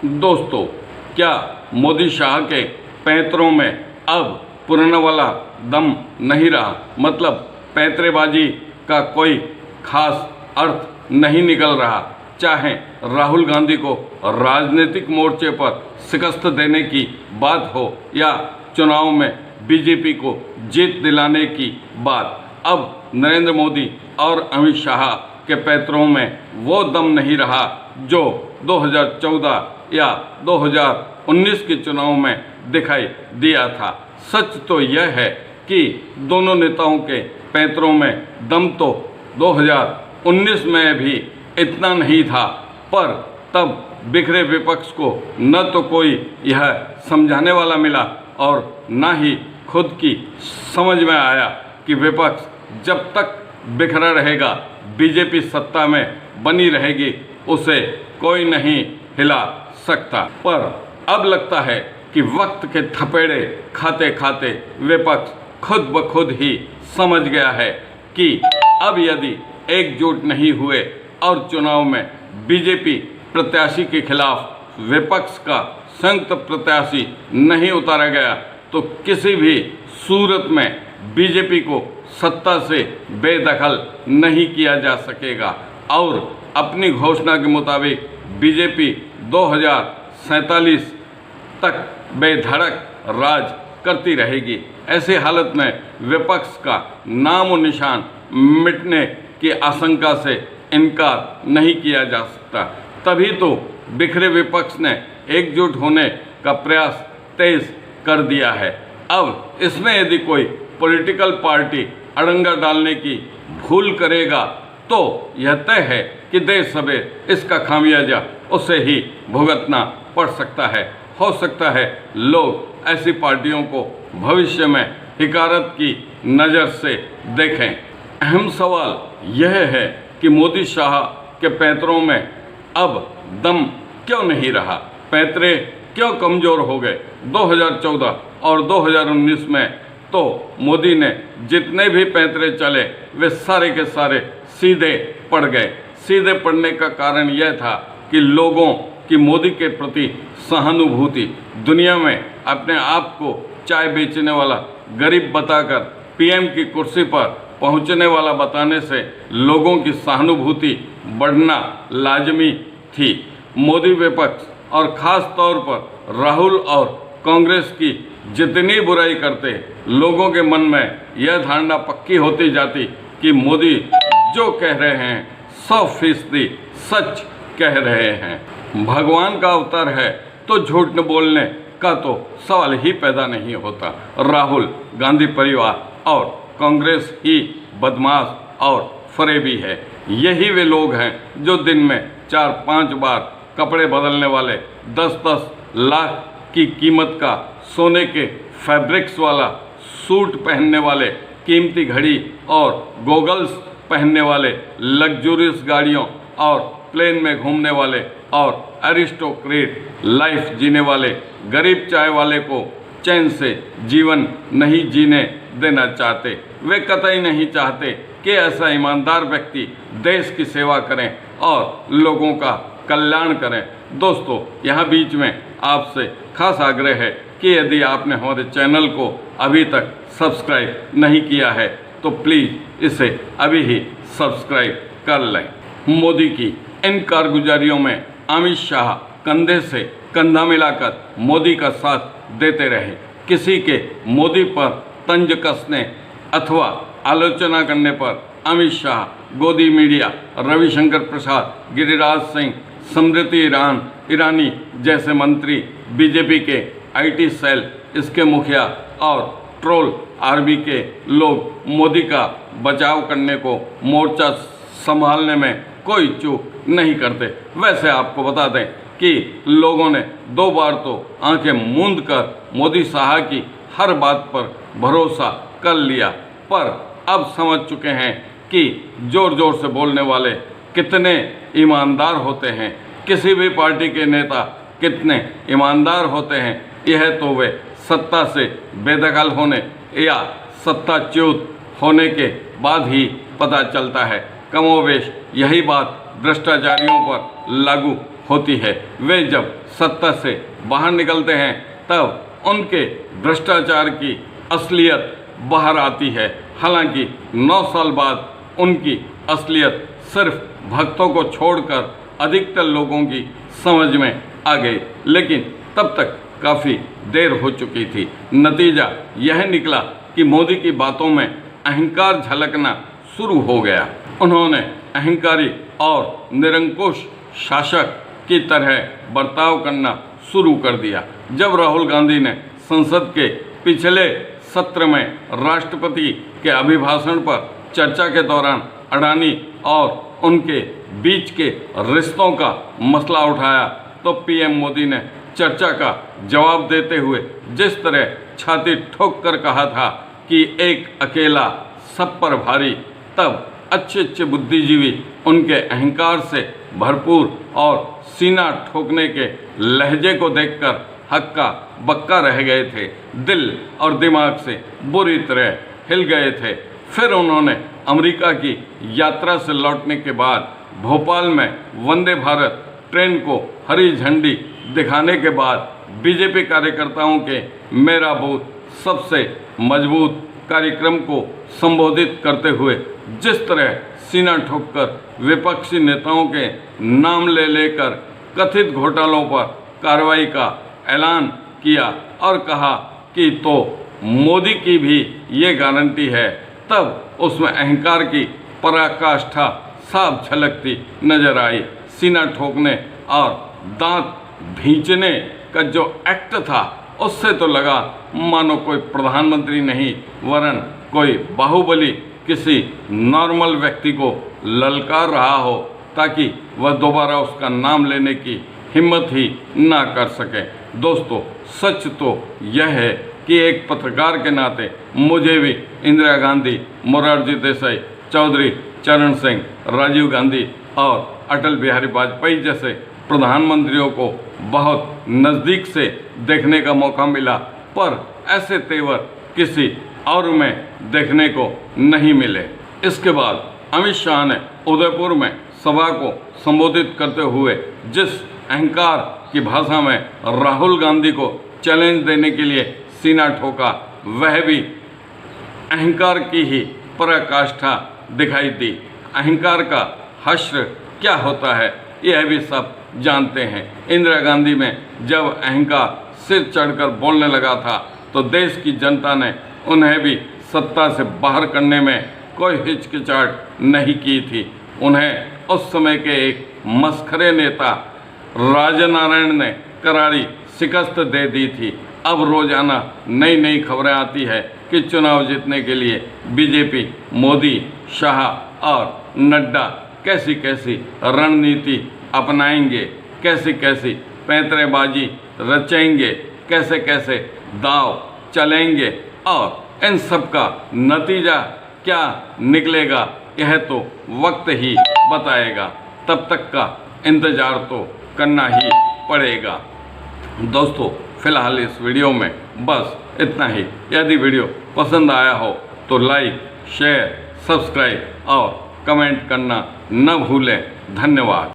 दोस्तों, क्या मोदी शाह के पैंतरों में अब पुराना वाला दम नहीं रहा? मतलब पैंतरेबाजी का कोई खास अर्थ नहीं निकल रहा। चाहे राहुल गांधी को राजनीतिक मोर्चे पर शिकस्त देने की बात हो या चुनाव में बीजेपी को जीत दिलाने की बात, अब नरेंद्र मोदी और अमित शाह के पैंतरों में वो दम नहीं रहा जो 2014 या 2019 के चुनाव में दिखाई दिया था। सच तो यह है कि दोनों नेताओं के पैंतरों में दम तो 2019 में भी इतना नहीं था, पर तब बिखरे विपक्ष को न तो कोई यह समझाने वाला मिला और न ही खुद की समझ में आया कि विपक्ष जब तक बिखरा रहेगा, बीजेपी सत्ता में बनी रहेगी, उसे कोई नहीं हिला सकता। पर अब लगता है कि वक्त के थपेड़े खाते खाते विपक्ष खुद ब खुद ही समझ गया है कि अब यदि एकजुट नहीं हुए और चुनाव में बीजेपी प्रत्याशी के खिलाफ विपक्ष का संयुक्त प्रत्याशी नहीं उतारा गया तो किसी भी सूरत में बीजेपी को सत्ता से बेदखल नहीं किया जा सकेगा और अपनी घोषणा के मुताबिक बीजेपी 2047 तक बेधड़क राज करती रहेगी। ऐसी हालत में विपक्ष का नाम और निशान मिटने की आशंका से इनकार नहीं किया जा सकता। तभी तो बिखरे विपक्ष ने एकजुट होने का प्रयास तेज कर दिया है। अब इसमें यदि कोई पॉलिटिकल पार्टी अड़ंगा डालने की भूल करेगा तो यह तय है कि देर सवेर इसका खामियाजा उसे ही भुगतना पड़ सकता है। हो सकता है लोग ऐसी पार्टियों को भविष्य में हिकारत की नज़र से देखें। अहम सवाल यह है कि मोदी शाह के पैंतरों में अब दम क्यों नहीं रहा? पैंतरे क्यों कमज़ोर हो गए? 2014 और 2019 में तो मोदी ने जितने भी पैंतरे चले वे सारे के सारे सीधे पड़ गए। सीधे पड़ने का कारण यह था कि लोगों की मोदी के प्रति सहानुभूति, दुनिया में अपने आप को चाय बेचने वाला गरीब बताकर पीएम की कुर्सी पर पहुंचने वाला बताने से लोगों की सहानुभूति बढ़ना लाजमी थी। मोदी विपक्ष और ख़ास तौर पर राहुल और कांग्रेस की जितनी बुराई करते, लोगों के मन में यह धारणा पक्की होती जाती कि मोदी जो कह रहे हैं 100% सच कह रहे हैं। भगवान का अवतार है तो झूठ न बोलने का तो सवाल ही पैदा नहीं होता। राहुल गांधी परिवार और कांग्रेस ही बदमाश और फरेबी है। यही वे लोग हैं जो दिन में 4-5 बार कपड़े बदलने वाले, 10-10 लाख की कीमत का सोने के फैब्रिक्स वाला सूट पहनने वाले, कीमती घड़ी और गोगल्स पहनने वाले, लग्जूरियस गाड़ियों और प्लेन में घूमने वाले और अरिस्टोक्रेट लाइफ जीने वाले गरीब चाय वाले को चैन से जीवन नहीं जीने देना चाहते। वे कतई नहीं चाहते कि ऐसा ईमानदार व्यक्ति देश की सेवा करें और लोगों का कल्याण करें। दोस्तों, यहाँ बीच में आपसे खास आग्रह है कि यदि आपने हमारे चैनल को अभी तक सब्सक्राइब नहीं किया है तो प्लीज़ इसे अभी ही सब्सक्राइब कर लें। मोदी की इन कारगुजारियों में अमित शाह कंधे से कंधा मिलाकर मोदी का साथ देते रहे। किसी के मोदी पर तंज कसने अथवा आलोचना करने पर अमित शाह, गोदी मीडिया, रविशंकर प्रसाद, गिरिराज सिंह, स्मृति ईरानी जैसे मंत्री, बीजेपी के आईटी सेल, इसके मुखिया और ट्रोल आर्मी के लोग मोदी का बचाव करने को, मोर्चा संभालने में कोई चूक नहीं करते। वैसे आपको बता दें कि लोगों ने 2 बार तो आंखें मूंद कर मोदी शाह की हर बात पर भरोसा कर लिया, पर अब समझ चुके हैं कि ज़ोर ज़ोर से बोलने वाले कितने ईमानदार होते हैं, किसी भी पार्टी के नेता कितने ईमानदार होते हैं, यह तो वे सत्ता से बेदखल होने या सत्ताच्युत होने के बाद ही पता चलता है। कमोवेश यही बात भ्रष्टाचारियों पर लागू होती है। वे जब सत्ता से बाहर निकलते हैं तब उनके भ्रष्टाचार की असलियत बाहर आती है। हालांकि 9 साल बाद उनकी असलियत सिर्फ भक्तों को छोड़कर अधिकतर लोगों की समझ में आ गई, लेकिन तब तक काफ़ी देर हो चुकी थी। नतीजा यह निकला कि मोदी की बातों में अहंकार झलकना शुरू हो गया। उन्होंने अहंकारी और निरंकुश शासक की तरह बर्ताव करना शुरू कर दिया। जब राहुल गांधी ने संसद के पिछले सत्र में राष्ट्रपति के अभिभाषण पर चर्चा के दौरान अडानी और उनके बीच के रिश्तों का मसला उठाया तो पीएम मोदी ने चर्चा का जवाब देते हुए जिस तरह छाती ठोक कर कहा था कि एक अकेला सब पर भारी, तब अच्छे बुद्धिजीवी उनके अहंकार से भरपूर और सीना ठोकने के लहजे को देखकर हक्का बक्का रह गए थे। दिल और दिमाग से बुरी तरह हिल गए थे। फिर उन्होंने अमेरिका की यात्रा से लौटने के बाद भोपाल में वंदे भारत ट्रेन को हरी झंडी दिखाने के बाद बीजेपी कार्यकर्ताओं के मेरा बूथ सबसे मजबूत कार्यक्रम को संबोधित करते हुए जिस तरह सीना ठोककर विपक्षी नेताओं के नाम ले लेकर कथित घोटालों पर कार्रवाई का ऐलान किया और कहा कि तो मोदी की भी ये गारंटी है, तब उसमें अहंकार की पराकाष्ठा साफ झलकती नजर आई। सीना ठोकने और दांत भींचने का जो एक्ट था उससे तो लगा मानो कोई प्रधानमंत्री नहीं वरन कोई बाहुबली किसी नॉर्मल व्यक्ति को ललकार रहा हो ताकि वह दोबारा उसका नाम लेने की हिम्मत ही ना कर सके। दोस्तों, सच तो यह है कि एक पत्रकार के नाते मुझे भी इंदिरा गांधी, मोरारजी देसाई, चौधरी चरण सिंह, राजीव गांधी और अटल बिहारी वाजपेयी जैसे प्रधानमंत्रियों को बहुत नज़दीक से देखने का मौका मिला, पर ऐसे तेवर किसी और में देखने को नहीं मिले। इसके बाद अमित शाह ने उदयपुर में सभा को संबोधित करते हुए जिस अहंकार की भाषा में राहुल गांधी को चैलेंज देने के लिए सीना ठोका, वह भी अहंकार की ही पराकाष्ठा दिखाई दी। अहंकार का हश्र क्या होता है यह भी सब जानते हैं। इंदिरा गांधी में जब अहंकार सिर चढ़कर बोलने लगा था तो देश की जनता ने उन्हें भी सत्ता से बाहर करने में कोई हिचकिचाहट नहीं की थी। उन्हें उस समय के एक मस्खरे नेता राजनारायण ने करारी शिकस्त दे दी थी। अब रोजाना नई नई खबरें आती है कि चुनाव जीतने के लिए बीजेपी, मोदी, शाह और नड्डा कैसी कैसी रणनीति अपनाएंगे, कैसी कैसी पैंतरेबाजी रचेंगे, कैसे कैसे दाव चलेंगे और इन सब का नतीजा क्या निकलेगा यह तो वक्त ही बताएगा। तब तक का इंतज़ार तो करना ही पड़ेगा। दोस्तों, फिलहाल इस वीडियो में बस इतना ही। यदि वीडियो पसंद आया हो तो लाइक, शेयर, सब्सक्राइब और कमेंट करना न भूलें। धन्यवाद।